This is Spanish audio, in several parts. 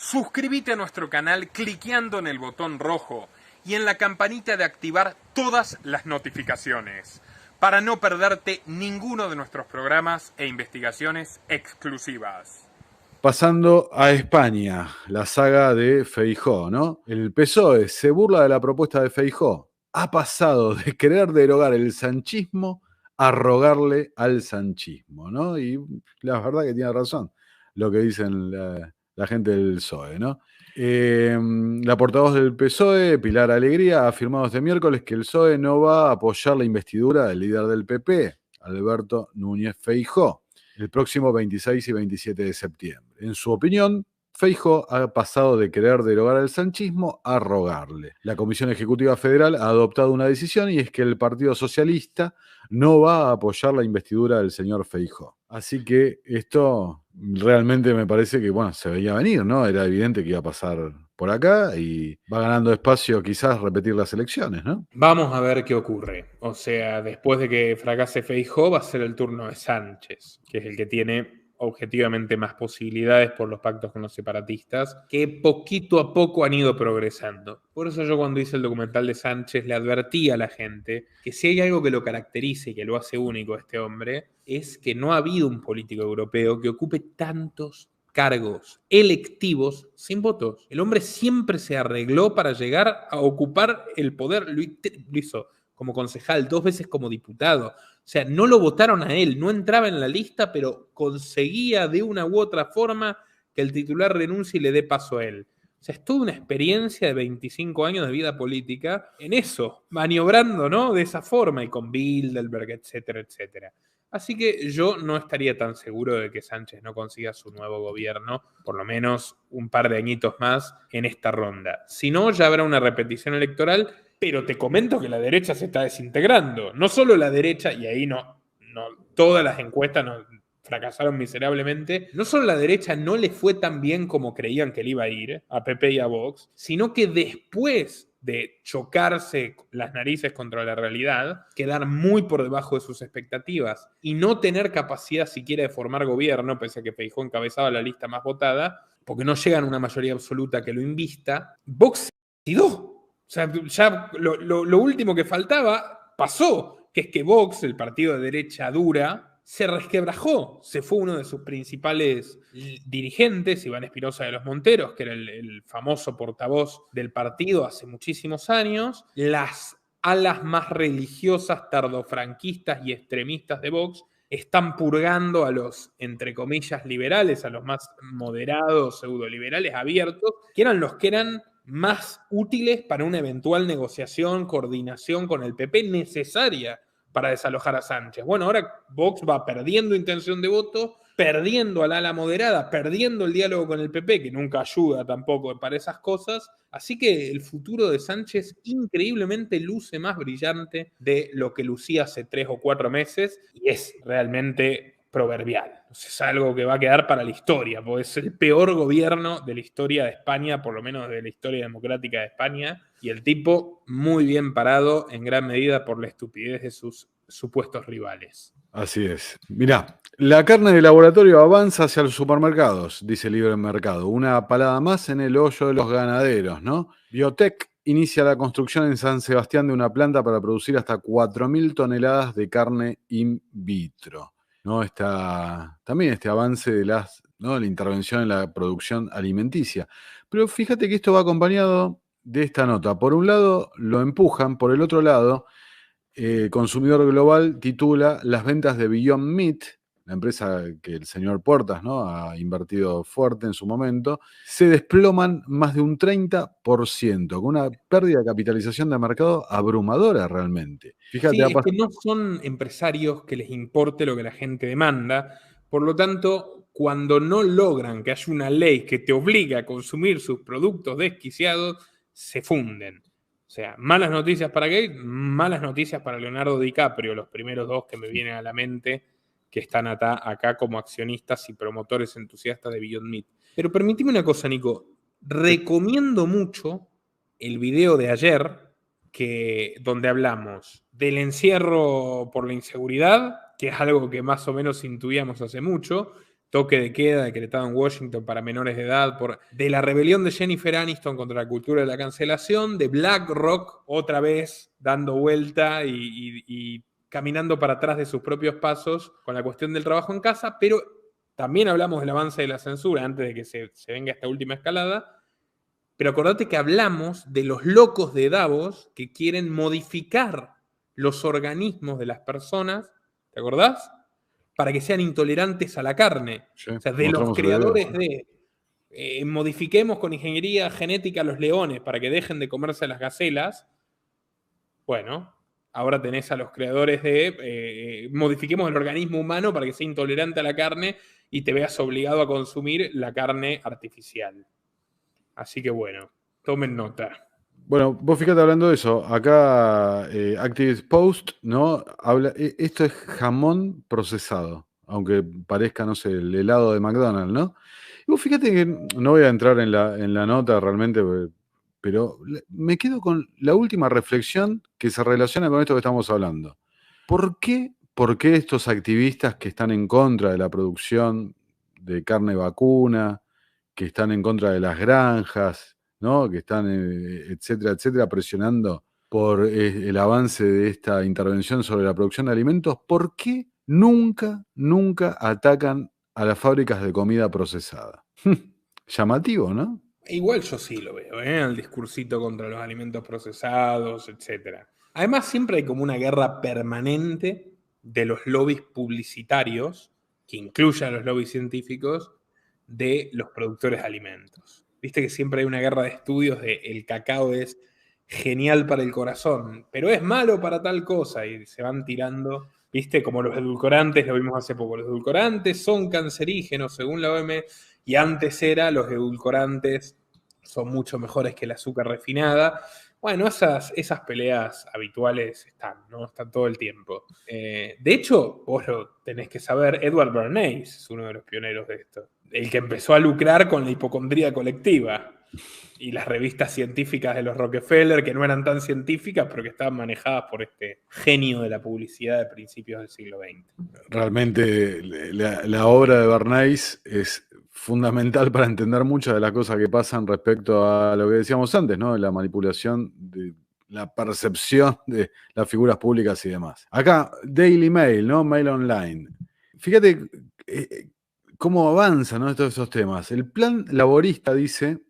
Suscríbete a nuestro canal cliqueando en el botón rojo y en la campanita de activar todas las notificaciones para no perderte ninguno de nuestros programas e investigaciones exclusivas. Pasando a España, la saga de Feijóo, ¿no? El PSOE se burla de la propuesta de Feijóo. Ha pasado de querer derogar el sanchismo a rogarle al sanchismo, ¿no? Y la verdad que tiene razón lo que dicen la gente del PSOE, ¿no? La portavoz del PSOE, Pilar Alegría, ha afirmado este miércoles que el PSOE no va a apoyar la investidura del líder del PP, Alberto Núñez Feijóo, el próximo 26 y 27 de septiembre. En su opinión, Feijóo ha pasado de querer derogar el sanchismo a rogarle. La Comisión Ejecutiva Federal ha adoptado una decisión y es que el Partido Socialista no va a apoyar la investidura del señor Feijóo. Así que esto realmente me parece que, bueno, se veía venir, ¿no? Era evidente que iba a pasar por acá y va ganando espacio quizás repetir las elecciones, ¿no? Vamos a ver qué ocurre. O sea, después de que fracase Feijóo va a ser el turno de Sánchez, que es el que tiene objetivamente más posibilidades por los pactos con los separatistas, que poquito a poco han ido progresando. Por eso yo cuando hice el documental de Sánchez le advertí a la gente que si hay algo que lo caracteriza y que lo hace único a este hombre, es que no ha habido un político europeo que ocupe tantos cargos electivos sin votos. El hombre siempre se arregló para llegar a ocupar el poder. Lo hizo como concejal, 2 veces como diputado. O sea, no lo votaron a él, no entraba en la lista, pero conseguía de una u otra forma que el titular renuncie y le dé paso a él. O sea, es toda una experiencia de 25 años de vida política en eso, maniobrando, ¿no? De esa forma y con Bilderberg, etcétera, etcétera. Así que yo no estaría tan seguro de que Sánchez no consiga su nuevo gobierno, por lo menos un par de añitos más en esta ronda. Si no, ya habrá una repetición electoral, pero te comento que la derecha se está desintegrando. No solo la derecha, y ahí no todas las encuestas fracasaron miserablemente. No solo la derecha no le fue tan bien como creían que le iba a ir a PP y a Vox, sino que después de chocarse las narices contra la realidad, quedar muy por debajo de sus expectativas y no tener capacidad siquiera de formar gobierno, pese a que Feijóo encabezaba la lista más votada, porque no llegan a una mayoría absoluta que lo invista, Vox se suicidó. O sea, ya lo último que faltaba pasó, que es que Vox, el partido de derecha dura, se resquebrajó. Se fue uno de sus principales dirigentes, Iván Espinosa de los Monteros, que era el famoso portavoz del partido hace muchísimos años. Las alas más religiosas, tardofranquistas y extremistas de Vox están purgando a los, entre comillas, liberales, a los más moderados, pseudoliberales abiertos, que eran los que eran más útiles para una eventual negociación, coordinación con el PP necesaria para desalojar a Sánchez. Bueno, ahora Vox va perdiendo intención de voto, perdiendo al ala moderada, perdiendo el diálogo con el PP, que nunca ayuda tampoco para esas cosas. Así que el futuro de Sánchez increíblemente luce más brillante de lo que lucía hace 3 o 4 meses y es realmente proverbial. Es algo que va a quedar para la historia, porque es el peor gobierno de la historia de España, por lo menos de la historia democrática de España, y el tipo muy bien parado en gran medida por la estupidez de sus supuestos rivales. Así es. Mirá, la carne de laboratorio avanza hacia los supermercados, dice Libre Mercado. Una palada más en el hoyo de los ganaderos, ¿no? Biotech inicia la construcción en San Sebastián de una planta para producir hasta 4.000 toneladas de carne in vitro, ¿no? También este avance de ¿no? La intervención en la producción alimenticia. Pero fíjate que esto va acompañado de esta nota. Por un lado lo empujan, por el otro lado Consumidor Global titula Las ventas de Beyond Meat, la empresa que el señor Portas, ¿no? Ha invertido fuerte en su momento, se desploman más de un 30%, con una pérdida de capitalización de mercado abrumadora realmente. Fíjate, Sí, es que no son empresarios que les importe lo que la gente demanda, por lo tanto, cuando no logran que haya una ley que te obligue a consumir sus productos desquiciados, se funden. O sea, malas noticias para Gates, malas noticias para Leonardo DiCaprio, los primeros dos que me vienen a la mente, que están acá como accionistas y promotores entusiastas de Beyond Meat. Pero permíteme una cosa, Nico. Recomiendo mucho el video de ayer, donde hablamos del encierro por la inseguridad, que es algo que más o menos intuíamos hace mucho, toque de queda decretado en Washington para menores de edad, de la rebelión de Jennifer Aniston contra la cultura de la cancelación, de BlackRock otra vez dando vuelta y caminando para atrás de sus propios pasos con la cuestión del trabajo en casa, pero también hablamos del avance de la censura antes de que se venga esta última escalada. Pero acordate que hablamos de los locos de Davos que quieren modificar los organismos de las personas, ¿te acordás? Para que sean intolerantes a la carne. Sí, O sea, de los mostramos el video. creadores de modifiquemos con ingeniería genética a los leones para que dejen de comerse a las gacelas. Bueno, ahora tenés a los creadores de modifiquemos el organismo humano para que sea intolerante a la carne y te veas obligado a consumir la carne artificial. Así que bueno, tomen nota. Bueno, vos fíjate hablando de eso. Acá Activist Post, ¿no? Habla, esto es jamón procesado, aunque parezca, no sé, el helado de McDonald's, ¿no? Y vos fíjate que no voy a entrar en la nota realmente, pero me quedo con la última reflexión que se relaciona con esto que estamos hablando. ¿Por qué estos activistas que están en contra de la producción de carne vacuna, que están en contra de las granjas, ¿no? Que están, etcétera, etcétera, presionando por el avance de esta intervención sobre la producción de alimentos, ¿por qué nunca atacan a las fábricas de comida procesada? Llamativo, ¿no? Igual yo sí lo veo, el discursito contra los alimentos procesados, etc. Además, siempre hay como una guerra permanente de los lobbies publicitarios, que incluyen a los lobbies científicos, de los productores de alimentos. Viste que siempre hay una guerra de estudios de el cacao es genial para el corazón, pero es malo para tal cosa, y se van tirando, viste, como los edulcorantes, lo vimos hace poco, los edulcorantes son cancerígenos según la OMS, y antes era los edulcorantes son mucho mejores que el azúcar refinada. Bueno, esas peleas habituales están, ¿no? Están todo el tiempo. De hecho, vos lo tenés que saber, Edward Bernays es uno de los pioneros de esto. El que empezó a lucrar con la hipocondría colectiva y las revistas científicas de los Rockefeller, que no eran tan científicas, pero que estaban manejadas por este genio de la publicidad de principios del siglo XX. Realmente la obra de Bernays es fundamental para entender muchas de las cosas que pasan respecto a lo que decíamos antes, ¿no? La manipulación de la percepción de las figuras públicas y demás. Acá, Daily Mail, ¿no? Mail Online. Fíjate cómo avanzan, ¿no? Todos esos temas. El plan laborista dice,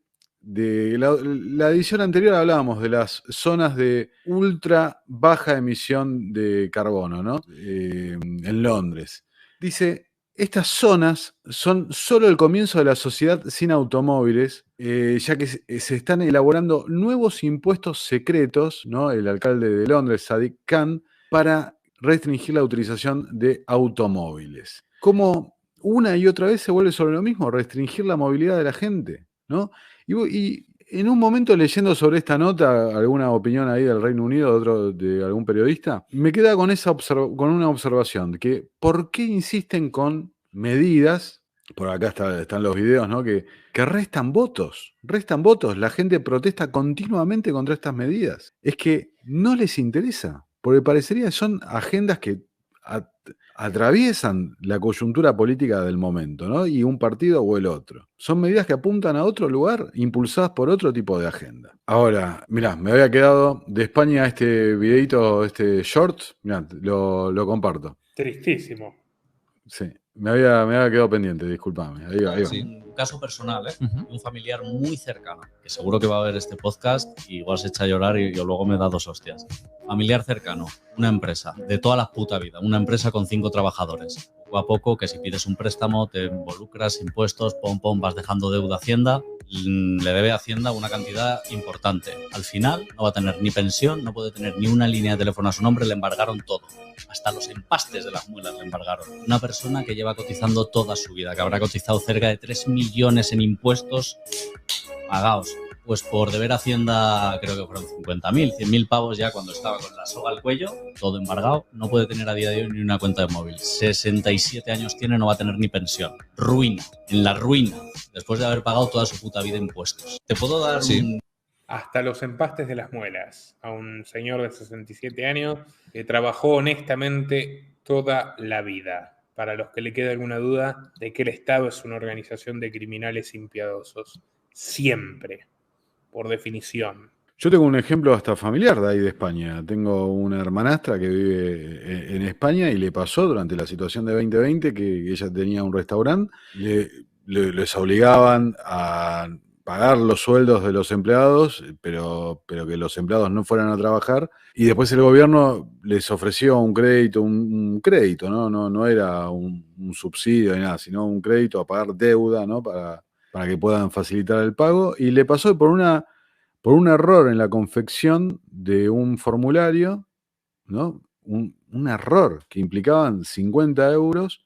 de la edición anterior hablábamos de las zonas de ultra baja emisión de carbono, ¿no? En Londres. Dice, estas zonas son solo el comienzo de la sociedad sin automóviles, ya que se están elaborando nuevos impuestos secretos, ¿no? El alcalde de Londres, Sadiq Khan, para restringir la utilización de automóviles. ¿Cómo una y otra vez se vuelve sobre lo mismo? Restringir la movilidad de la gente, ¿no? Y en un momento leyendo sobre esta nota, alguna opinión ahí del Reino Unido, de algún periodista, me queda con una observación, que ¿por qué insisten con medidas? Por acá están los videos, ¿no? Que restan votos, la gente protesta continuamente contra estas medidas. Es que no les interesa, porque parecería que son agendas que atraviesan la coyuntura política del momento, ¿no? Y un partido o el otro. Son medidas que apuntan a otro lugar, impulsadas por otro tipo de agenda. Ahora, mirá, me había quedado de España este videito, este short, mirá, lo comparto. Tristísimo. Sí, me había quedado pendiente, discúlpame. Ahí va. Sí, un caso personal, un familiar muy cercano, que seguro que va a ver este podcast y igual se echa a llorar y yo luego me da 2 hostias. Familiar cercano, una empresa, de toda la puta vida, una empresa con 5 trabajadores. Poco a poco, que si pides un préstamo, te involucras, impuestos, vas dejando deuda a Hacienda, le debe a Hacienda una cantidad importante. Al final no va a tener ni pensión, no puede tener ni una línea de teléfono a su nombre, le embargaron todo. Hasta los empastes de las muelas le embargaron. Una persona que lleva cotizando toda su vida, que habrá cotizado cerca de 3 millones en impuestos pagados. Pues por deber a Hacienda, creo que fueron 50.000, 100.000 pavos ya cuando estaba con la soga al cuello, todo embargado, no puede tener a día de hoy ni una cuenta de móvil. 67 años tiene, no va a tener ni pensión. Ruina, en la ruina, después de haber pagado toda su puta vida impuestos. ¿Te puedo dar un...? Hasta los empastes de las muelas. A un señor de 67 años que trabajó honestamente toda la vida. para los que le quede alguna duda de que el Estado es una organización de criminales impiadosos. Siempre, por definición. Yo tengo un ejemplo hasta familiar de ahí de España. Tengo una hermanastra que vive en España y le pasó durante la situación de 2020 que ella tenía un restaurante, les obligaban a pagar los sueldos de los empleados, pero que los empleados no fueran a trabajar, y después el gobierno les ofreció un crédito, un crédito, ¿no? No era un subsidio ni nada, sino un crédito a pagar deuda, ¿no? Para que puedan facilitar el pago, y le pasó por un error en la confección de un formulario, ¿no? Un error que implicaban 50 euros,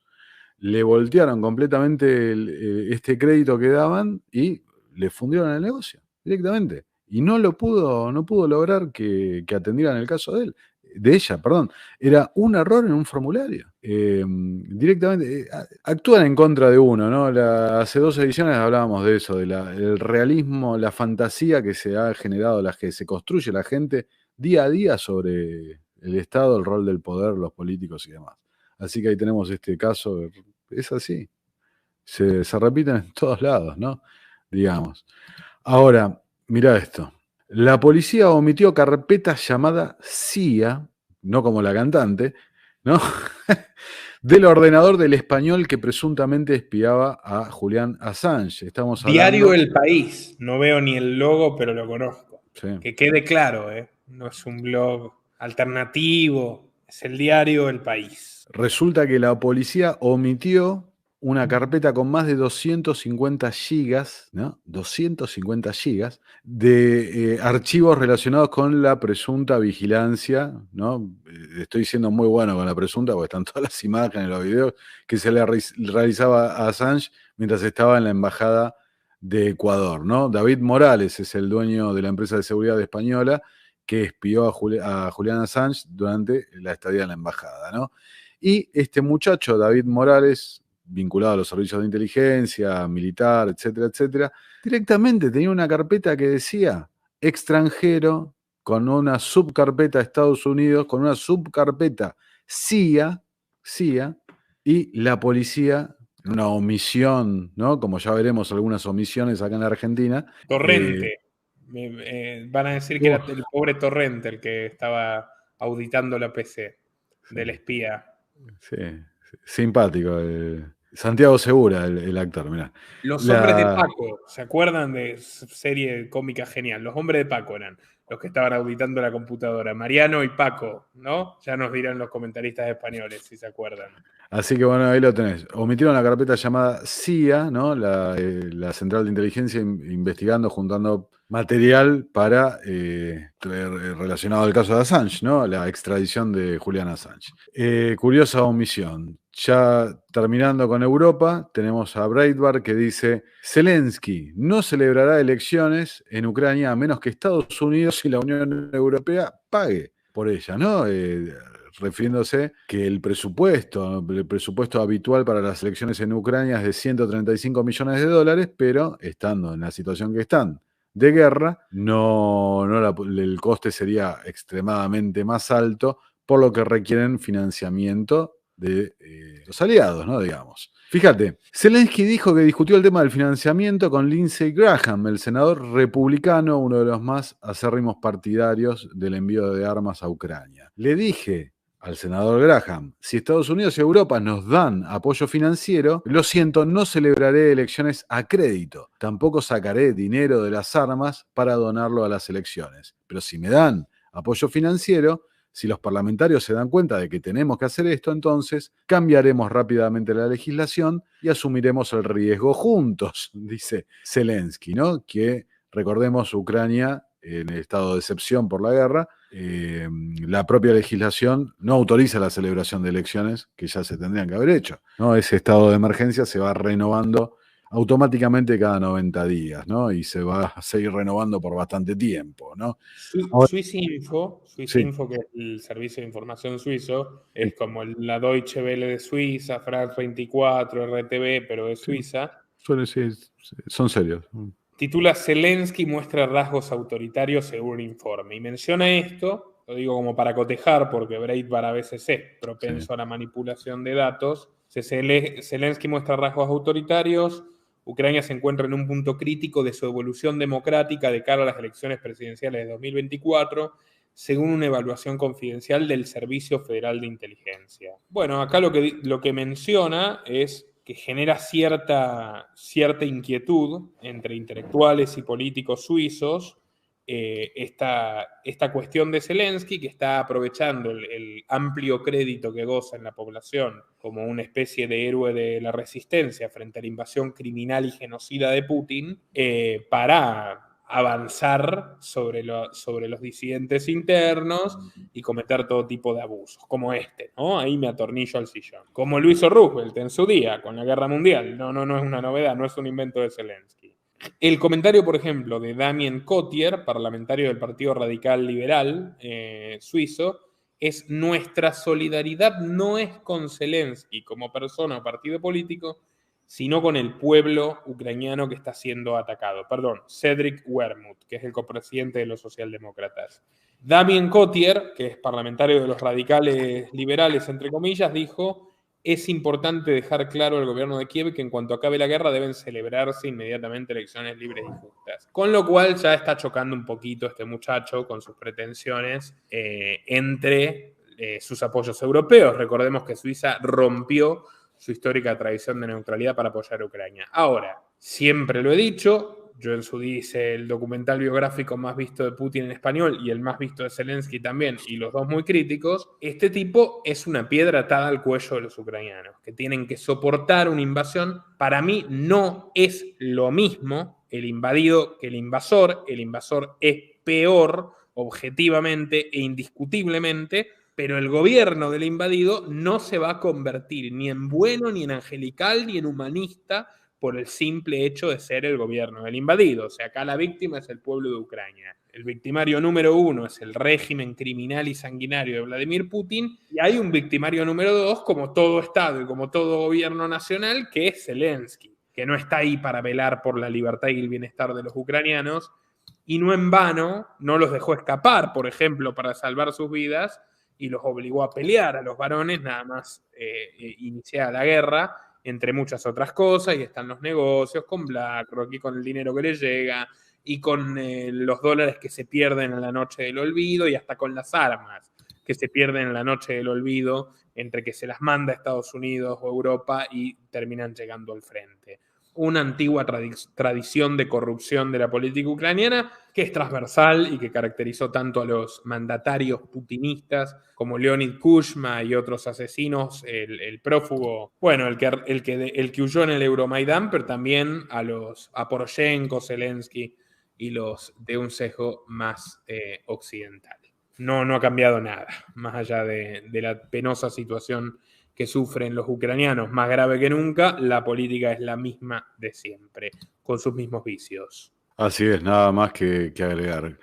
le voltearon completamente este crédito que daban y le fundieron el negocio directamente. Y no pudo lograr que atendieran el caso de ella, perdón. Era un error en un formulario. Directamente actúan en contra de uno, ¿no? Hace 2 ediciones hablábamos de eso, del realismo, la fantasía que se ha generado, las que se construye la gente día a día sobre el Estado, el rol del poder, los políticos y demás. Así que ahí tenemos este caso, es así. Se repiten en todos lados, ¿no? Digamos. Ahora, mira esto. La policía omitió carpeta llamada CIA, no como la cantante, ¿no? Del ordenador del español que presuntamente espiaba a Julian Assange. Estamos hablando... Diario El País. No veo ni el logo, pero lo conozco. Sí. Que quede claro, ¿eh? No es un blog alternativo, es el diario El País. Resulta que la policía omitió una carpeta con más de 250 gigas, ¿no? 250 gigas de archivos relacionados con la presunta vigilancia, ¿no? Estoy siendo muy bueno con la presunta porque están todas las imágenes, los videos que se le realizaba a Assange mientras estaba en la embajada de Ecuador, ¿no? David Morales es el dueño de la empresa de seguridad española que espió a Julian Assange durante la estadía en la embajada, ¿no? Y este muchacho, David Morales, vinculado a los servicios de inteligencia, militar, etcétera, etcétera, directamente tenía una carpeta que decía extranjero, con una subcarpeta Estados Unidos, con una subcarpeta CIA, y la policía, una omisión, ¿no? Como ya veremos algunas omisiones acá en la Argentina. Torrente. Van a decir que era el pobre Torrente el que estaba auditando la PC del espía. Sí, simpático. Santiago Segura, el actor, mirá. Los hombres de Paco, ¿se acuerdan de serie cómica genial? Los hombres de Paco eran los que estaban auditando la computadora. Mariano y Paco, ¿no? Ya nos dirán los comentaristas españoles si se acuerdan. Así que bueno, ahí lo tenés. Omitieron la carpeta llamada CIA, ¿no? La Central de Inteligencia investigando, juntando material para relacionado al caso de Assange, ¿no? La extradición de Julian Assange. Curiosa omisión. Ya terminando con Europa, tenemos a Breitbart que dice: Zelensky no celebrará elecciones en Ucrania a menos que Estados Unidos y la Unión Europea pague por ella, ¿no? Refiriéndose que el presupuesto habitual para las elecciones en Ucrania es de 135 millones de dólares, pero estando en la situación que están de guerra, el coste sería extremadamente más alto, por lo que requieren financiamiento de los aliados, ¿no? Digamos. Fíjate, Zelensky dijo que discutió el tema del financiamiento con Lindsey Graham, el senador republicano, uno de los más acérrimos partidarios del envío de armas a Ucrania. Le dije al senador Graham: si Estados Unidos y Europa nos dan apoyo financiero, lo siento, no celebraré elecciones a crédito. Tampoco sacaré dinero de las armas para donarlo a las elecciones. Pero si me dan apoyo financiero, si los parlamentarios se dan cuenta de que tenemos que hacer esto, entonces cambiaremos rápidamente la legislación y asumiremos el riesgo juntos, dice Zelensky, ¿no? Que, recordemos, Ucrania en estado de excepción por la guerra, la propia legislación no autoriza la celebración de elecciones que ya se tendrían que haber hecho, ¿no? Ese estado de emergencia se va renovando automáticamente cada 90 días, ¿no? Y se va a seguir renovando por bastante tiempo, ¿no? Swissinfo, que es el servicio de información suizo, es como la Deutsche Welle de Suiza, France 24, RTV, pero de Suiza. Son serios. Titula: Zelensky muestra rasgos autoritarios según un informe. Y menciona esto, lo digo como para cotejar, porque Breitbart a veces es propenso a la manipulación de datos. Zelensky muestra rasgos autoritarios. Ucrania se encuentra en un punto crítico de su evolución democrática de cara a las elecciones presidenciales de 2024, según una evaluación confidencial del Servicio Federal de Inteligencia. Bueno, acá lo que menciona es que genera cierta inquietud entre intelectuales y políticos suizos esta cuestión de Zelensky, que está aprovechando el amplio crédito que goza en la población como una especie de héroe de la resistencia frente a la invasión criminal y genocida de Putin, para avanzar sobre los disidentes internos y cometer todo tipo de abusos, como ¿no? Ahí me atornillo al sillón. Como lo hizo Roosevelt en su día, con la Guerra Mundial. No es una novedad, no es un invento de Zelensky. El comentario, por ejemplo, de Damien Cottier, parlamentario del Partido Radical Liberal suizo, es: nuestra solidaridad no es con Zelensky como persona o partido político, sino con el pueblo ucraniano que está siendo atacado. Perdón, Cedric Wermuth, que es el copresidente de los socialdemócratas. Damien Cottier, que es parlamentario de los radicales liberales, entre comillas, dijo: es importante dejar claro al gobierno de Kiev que en cuanto acabe la guerra deben celebrarse inmediatamente elecciones libres y justas. Con lo cual ya está chocando un poquito este muchacho con sus pretensiones entre sus apoyos europeos. Recordemos que Suiza rompió su histórica tradición de neutralidad para apoyar a Ucrania. Ahora, siempre lo he dicho, yo en su día hice el documental biográfico más visto de Putin en español y el más visto de Zelensky también, y los dos muy críticos. Este tipo es una piedra atada al cuello de los ucranianos, que tienen que soportar una invasión. Para mí no es lo mismo el invadido que el invasor. El invasor es peor objetivamente e indiscutiblemente, pero el gobierno del invadido no se va a convertir ni en bueno, ni en angelical, ni en humanista por el simple hecho de ser el gobierno del invadido. O sea, acá la víctima es el pueblo de Ucrania. El victimario número 1 es el régimen criminal y sanguinario de Vladimir Putin, y hay un victimario número 2, como todo Estado y como todo gobierno nacional, que es Zelensky, que no está ahí para velar por la libertad y el bienestar de los ucranianos, y no en vano no los dejó escapar, por ejemplo, para salvar sus vidas, y los obligó a pelear a los varones nada más iniciada la guerra, entre muchas otras cosas, y están los negocios con BlackRock y con el dinero que les llega y con los dólares que se pierden en la noche del olvido, y hasta con las armas que se pierden en la noche del olvido entre que se las manda a Estados Unidos o Europa y terminan llegando al frente. Una antigua tradición de corrupción de la política ucraniana que es transversal y que caracterizó tanto a los mandatarios putinistas como Leonid Kuchma y otros asesinos, el prófugo, bueno, el que huyó en el Euromaidán, pero también a Poroshenko, Zelensky y los de un sesgo más occidental. No ha cambiado nada, más allá de la penosa situación que sufren los ucranianos, más grave que nunca. La política es la misma de siempre, con sus mismos vicios. Así es, nada más que agregar.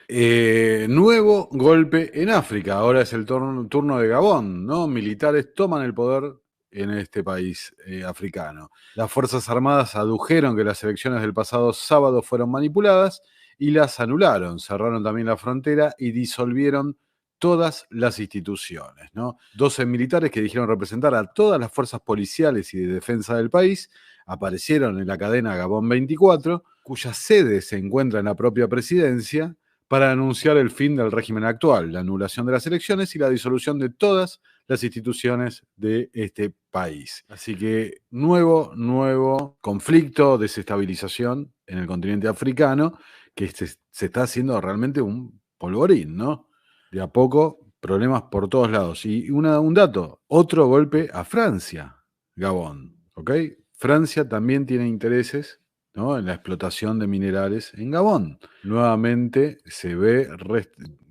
Nuevo golpe en África, ahora es el turno de Gabón, ¿no? Militares toman el poder en este país africano. Las Fuerzas Armadas adujeron que las elecciones del pasado sábado fueron manipuladas y las anularon, cerraron también la frontera y disolvieron todas las instituciones, ¿no? 12 militares que dijeron representar a todas las fuerzas policiales y de defensa del país aparecieron en la cadena Gabón 24, cuya sede se encuentra en la propia presidencia, para anunciar el fin del régimen actual, la anulación de las elecciones y la disolución de todas las instituciones de este país. Así que nuevo conflicto, desestabilización en el continente africano, que se está haciendo realmente un polvorín, ¿no? De a poco, problemas por todos lados. Y un dato, otro golpe a Francia, Gabón, ¿ok? Francia también tiene intereses, ¿no?, en la explotación de minerales en Gabón. Nuevamente se ve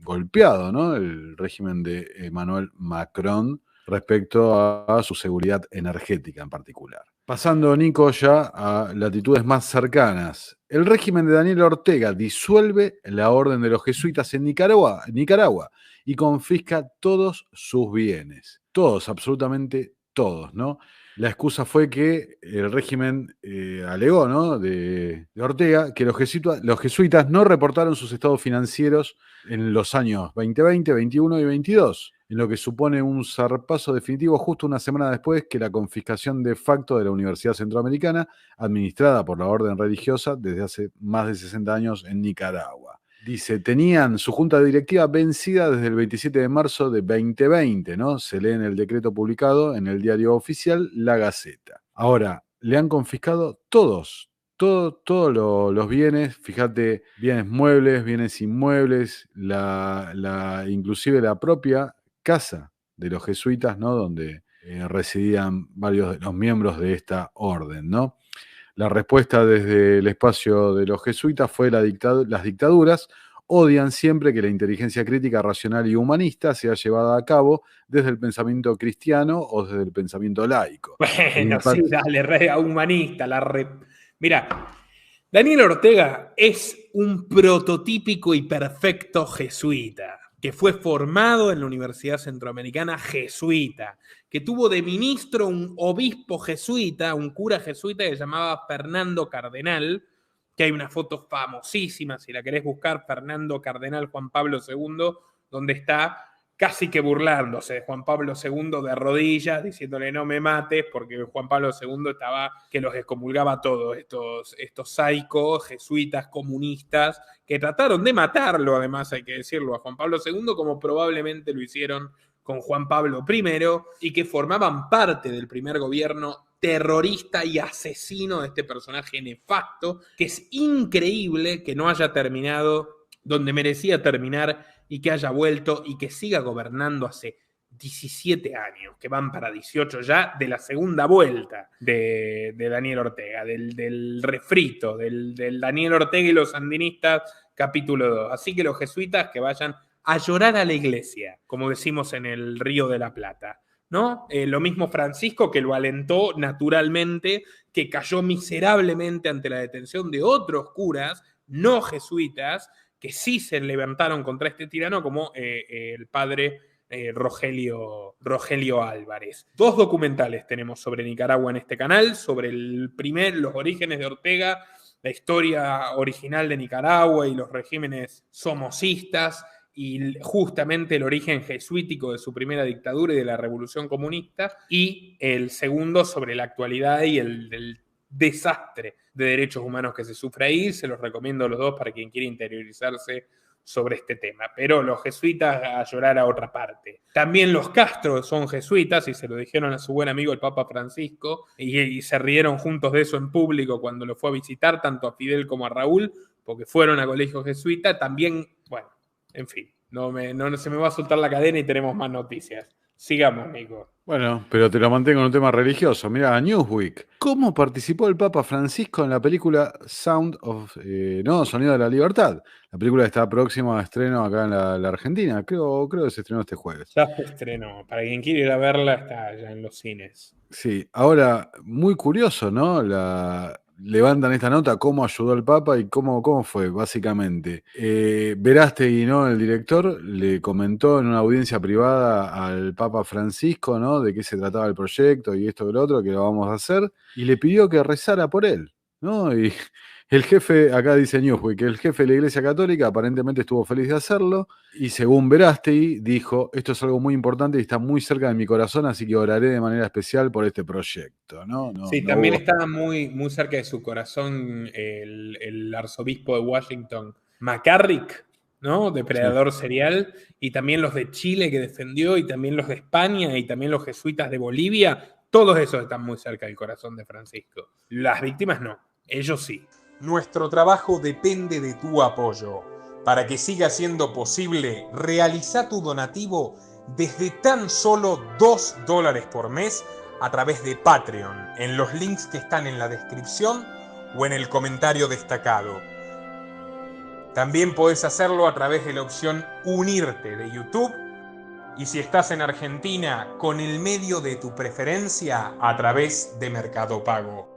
golpeado, ¿no?, el régimen de Emmanuel Macron respecto a su seguridad energética en particular. Pasando, Nico, ya a latitudes más cercanas. El régimen de Daniel Ortega disuelve la orden de los jesuitas en Nicaragua y confisca todos sus bienes. Todos, absolutamente todos, ¿no? La excusa fue que el régimen alegó, ¿no?, de Ortega, que los jesuitas no reportaron sus estados financieros en los años 2020, 21 y 22. en lo que supone un zarpazo definitivo justo una semana después que la confiscación de facto de la Universidad Centroamericana, administrada por la orden religiosa desde hace más de 60 años en Nicaragua. Dice, tenían su junta directiva vencida desde el 27 de marzo de 2020, ¿no? Se lee en el decreto publicado en el diario oficial La Gaceta. Ahora, le han confiscado todos los bienes, fíjate, bienes muebles, bienes inmuebles, inclusive la propia casa de los jesuitas, ¿no? Donde residían varios de los miembros de esta orden, ¿no? La respuesta desde el espacio de los jesuitas fue las dictaduras odian siempre que la inteligencia crítica, racional y humanista sea llevada a cabo desde el pensamiento cristiano o desde el pensamiento laico. Bueno, sí, dale, re humanista, Mira, Daniel Ortega es un prototípico y perfecto jesuita, que fue formado en la Universidad Centroamericana jesuita, que tuvo de ministro un obispo jesuita, un cura jesuita que se llamaba Fernando Cardenal, que hay una foto famosísima, si la querés buscar, Fernando Cardenal Juan Pablo II, donde está casi que burlándose de Juan Pablo II de rodillas, diciéndole no me mates, porque Juan Pablo II estaba que los excomulgaba a todos, estos saicos, jesuitas, comunistas, que trataron de matarlo, además hay que decirlo, a Juan Pablo II, como probablemente lo hicieron con Juan Pablo I, y que formaban parte del primer gobierno terrorista y asesino de este personaje nefasto, que es increíble que no haya terminado donde merecía terminar y que haya vuelto y que siga gobernando hace 17 años, que van para 18 ya, de la segunda vuelta de Daniel Ortega, del refrito, del Daniel Ortega y los sandinistas, capítulo 2. Así que los jesuitas que vayan a llorar a la iglesia, como decimos en el Río de la Plata, ¿no? Lo mismo Francisco, que lo alentó naturalmente, que cayó miserablemente ante la detención de otros curas no jesuitas, que sí se levantaron contra este tirano, como el padre Rogelio Álvarez. 2 documentales tenemos sobre Nicaragua en este canal, sobre los orígenes de Ortega, la historia original de Nicaragua y los regímenes somocistas, y justamente el origen jesuítico de su primera dictadura y de la revolución comunista, y el segundo sobre la actualidad y el desastre de derechos humanos que se sufre ahí. Se los recomiendo a los dos para quien quiera interiorizarse sobre este tema. Pero los jesuitas a llorar a otra parte. También los Castro son jesuitas y se lo dijeron a su buen amigo el Papa Francisco y se rieron juntos de eso en público cuando lo fue a visitar, tanto a Fidel como a Raúl, porque fueron a colegio jesuita. También, bueno, en fin, no se me va a soltar la cadena y tenemos más noticias. Sigamos, Nico. Bueno, pero te lo mantengo en un tema religioso. Mirá, Newsweek. ¿Cómo participó el Papa Francisco en la película Sonido de la Libertad? La película está próxima a estreno acá en la Argentina. Creo que se estrenó este jueves. Ya se estrenó. Para quien quiera ir a verla, está ya en los cines. Sí, ahora, muy curioso, ¿no? Levantan esta nota, cómo ayudó el Papa y cómo fue, básicamente. Verástegui, ¿no? El director le comentó en una audiencia privada al Papa Francisco, ¿no? De qué se trataba el proyecto y esto y lo otro, que lo vamos a hacer, y le pidió que rezara por él, ¿no? Y el jefe, acá dice Newsweek, que el jefe de la Iglesia Católica aparentemente estuvo feliz de hacerlo, y según Verástegui, dijo, esto es algo muy importante y está muy cerca de mi corazón, así que oraré de manera especial por este proyecto, ¿no? Sí, también está muy, muy cerca de su corazón el arzobispo de Washington, McCarrick, ¿no? Depredador serial, y también los de Chile que defendió, y también los de España, y también los jesuitas de Bolivia. Todos esos están muy cerca del corazón de Francisco. Las víctimas no, ellos sí. Nuestro trabajo depende de tu apoyo. Para que siga siendo posible, realiza tu donativo desde tan solo $2 por mes a través de Patreon, en los links que están en la descripción o en el comentario destacado. También podés hacerlo a través de la opción Unirte de YouTube, y si estás en Argentina, con el medio de tu preferencia a través de Mercado Pago.